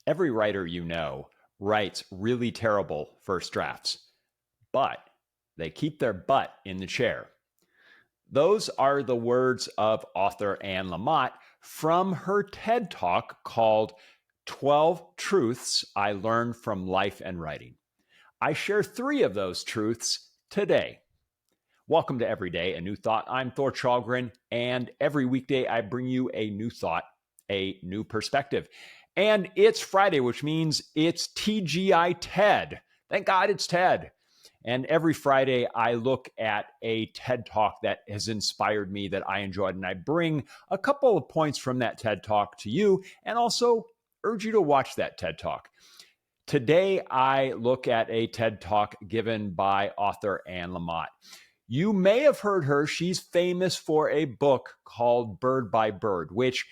Every writer you know writes really terrible first drafts, but they keep their butt in the chair. Those are the words of author Anne Lamott from her TED Talk called 12 Truths I Learned from Life and Writing. I share 3 of those truths today. Welcome to Everyday, a New Thought. I'm Thor Chalgren, and every weekday I bring you a new thought, a new perspective. And it's Friday, which means it's T.G.I.TED. Thank God it's TED. And every Friday, I look at a TED Talk that has inspired me, that I enjoyed, and I bring a couple of points from that TED Talk to you, and also urge you to watch that TED Talk. Today, I look at a TED Talk given by author Anne Lamott. You may have heard her. She's famous for a book called Bird by Bird, which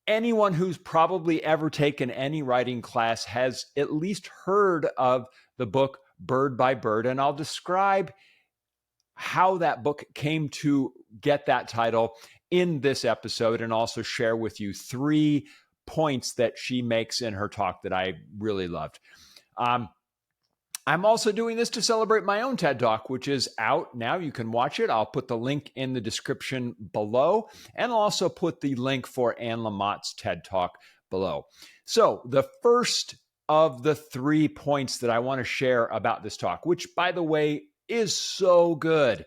anyone who's probably ever taken any writing class has at least heard of the book Bird by Bird. And I'll describe how that book came to get that title in this episode, and also share with you 3 points that she makes in her talk that I really loved. I'm also doing this to celebrate my own TED Talk, which is out now. You can watch it. I'll put the link in the description below, and I'll also put the link for Anne Lamott's TED Talk below. So the first of the 3 points that I want to share about this talk, which, by the way, is so good.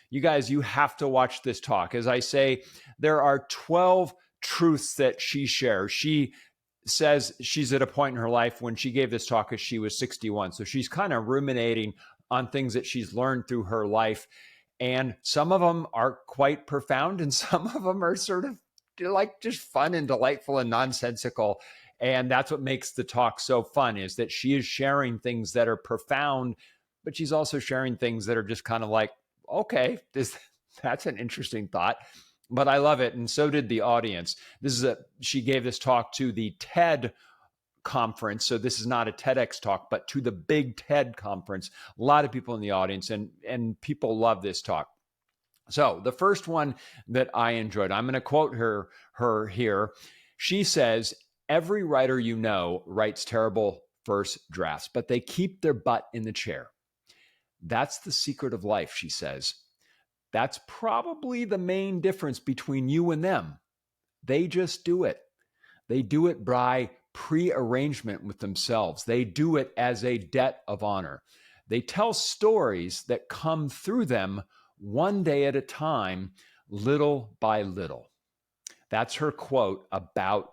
You guys, you have to watch this talk. As I say, there are 12 truths that she shares. She says she's at a point in her life when she gave this talk as she was 61. So she's kind of ruminating on things that she's learned through her life. And some of them are quite profound, and some of them are sort of like just fun and delightful and nonsensical. And that's what makes the talk so fun, is that she is sharing things that are profound, but she's also sharing things that are just kind of like, okay, that's an interesting thought. But I love it, and so did the audience. She gave this talk to the TED conference, so this is not a TEDx talk, but to the big TED conference. A lot of people in the audience, and people love this talk. So the first one that I enjoyed, I'm going to quote her here. She says, every writer you know writes terrible first drafts, but they keep their butt in the chair. That's the secret of life, she says. That's probably the main difference between you and them. They just do it. They do it by prearrangement with themselves. They do it as a debt of honor. They tell stories that come through them one day at a time, little by little. That's her quote about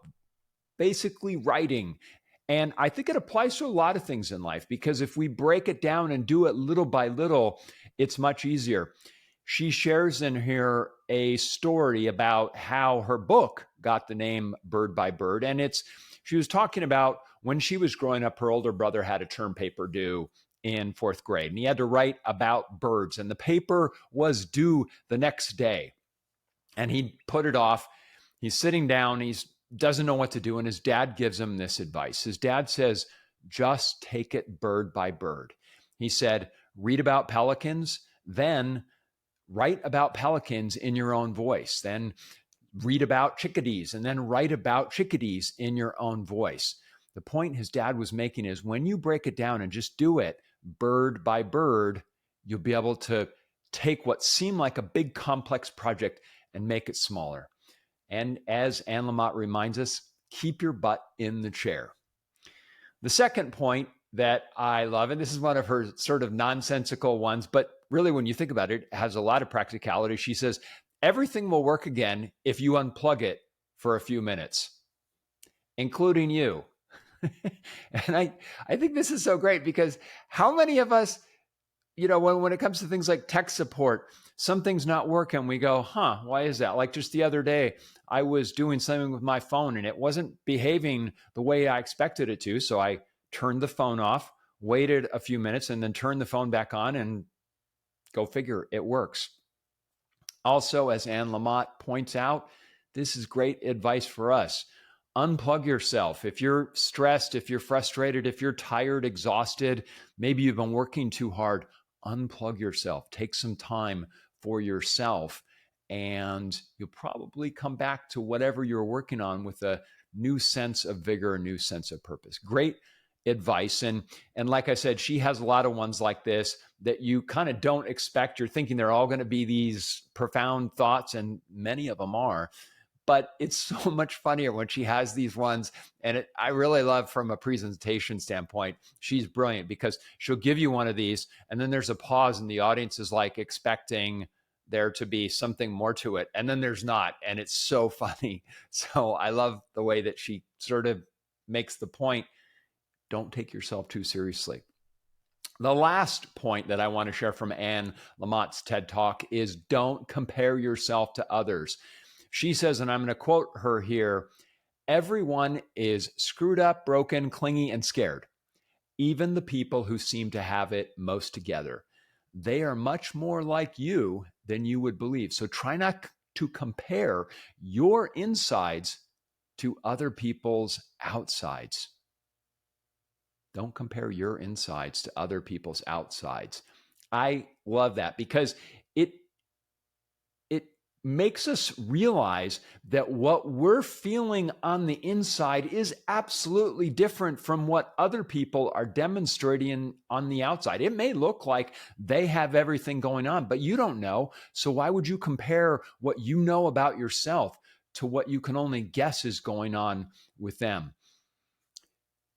basically writing. And I think it applies to a lot of things in life, because if we break it down and do it little by little, it's much easier. She shares in here a story about how her book got the name Bird by Bird. And she was talking about when she was growing up, her older brother had a term paper due in 4th grade, and he had to write about birds. And the paper was due the next day. And he put it off. He's sitting down. He doesn't know what to do. And his dad gives him this advice. His dad says, just take it bird by bird. He said, read about pelicans, then write about pelicans in your own voice. Then read about chickadees, and then write about chickadees in your own voice. The point his dad was making is, when you break it down and just do it bird by bird, you'll be able to take what seemed like a big complex project and make it smaller. And as Anne Lamott reminds us, keep your butt in the chair. The second point that I love, and this is one of her sort of nonsensical ones, but really when you think about it, it has a lot of practicality. She says, everything will work again if you unplug it for a few minutes, including you. And I think this is so great, because how many of us, when it comes to things like tech support, some things not working, we go, why is that? Like just the other day, I was doing something with my phone and it wasn't behaving the way I expected it to. So I turned the phone off, waited a few minutes, and then turned the phone back on, and go figure, it works. Also, as Anne Lamott points out, this is great advice for us. Unplug yourself. If you're stressed, if you're frustrated, if you're tired, exhausted, maybe you've been working too hard, unplug yourself. Take some time for yourself, and you'll probably come back to whatever you're working on with a new sense of vigor, a new sense of purpose. Great advice. And like I said, she has a lot of ones like this that you kind of don't expect. You're thinking they're all going to be these profound thoughts, and many of them are. But it's so much funnier when she has these ones. And I really love, from a presentation standpoint, she's brilliant, because she'll give you one of these and then there's a pause and the audience is like expecting there to be something more to it. And then there's not. And it's so funny. So I love the way that she sort of makes the point, don't take yourself too seriously. The last point that I want to share from Anne Lamott's TED Talk is don't compare yourself to others. She says, and I'm going to quote her here, everyone is screwed up, broken, clingy, and scared. Even the people who seem to have it most together. They are much more like you than you would believe. So try not to compare your insides to other people's outsides. Don't compare your insides to other people's outsides. I love that, because it makes us realize that what we're feeling on the inside is absolutely different from what other people are demonstrating on the outside. It may look like they have everything going on, but you don't know. So why would you compare what you know about yourself to what you can only guess is going on with them?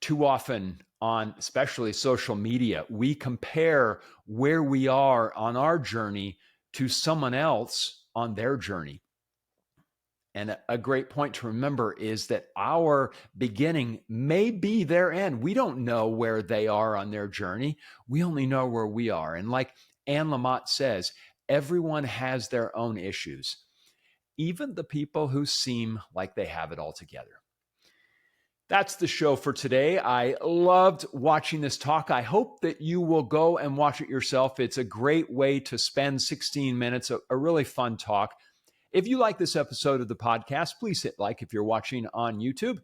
Too often on especially social media, we compare where we are on our journey to someone else on their journey. And a great point to remember is that our beginning may be their end. We don't know where they are on their journey. We only know where we are. And like Anne Lamott says, everyone has their own issues, even the people who seem like they have it all together. That's the show for today. I loved watching this talk. I hope that you will go and watch it yourself. It's a great way to spend 16 minutes, a really fun talk. If you like this episode of the podcast, please hit like if you're watching on YouTube.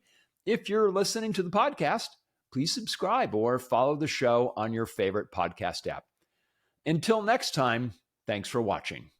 If you're listening to the podcast, please subscribe or follow the show on your favorite podcast app. Until next time, thanks for watching.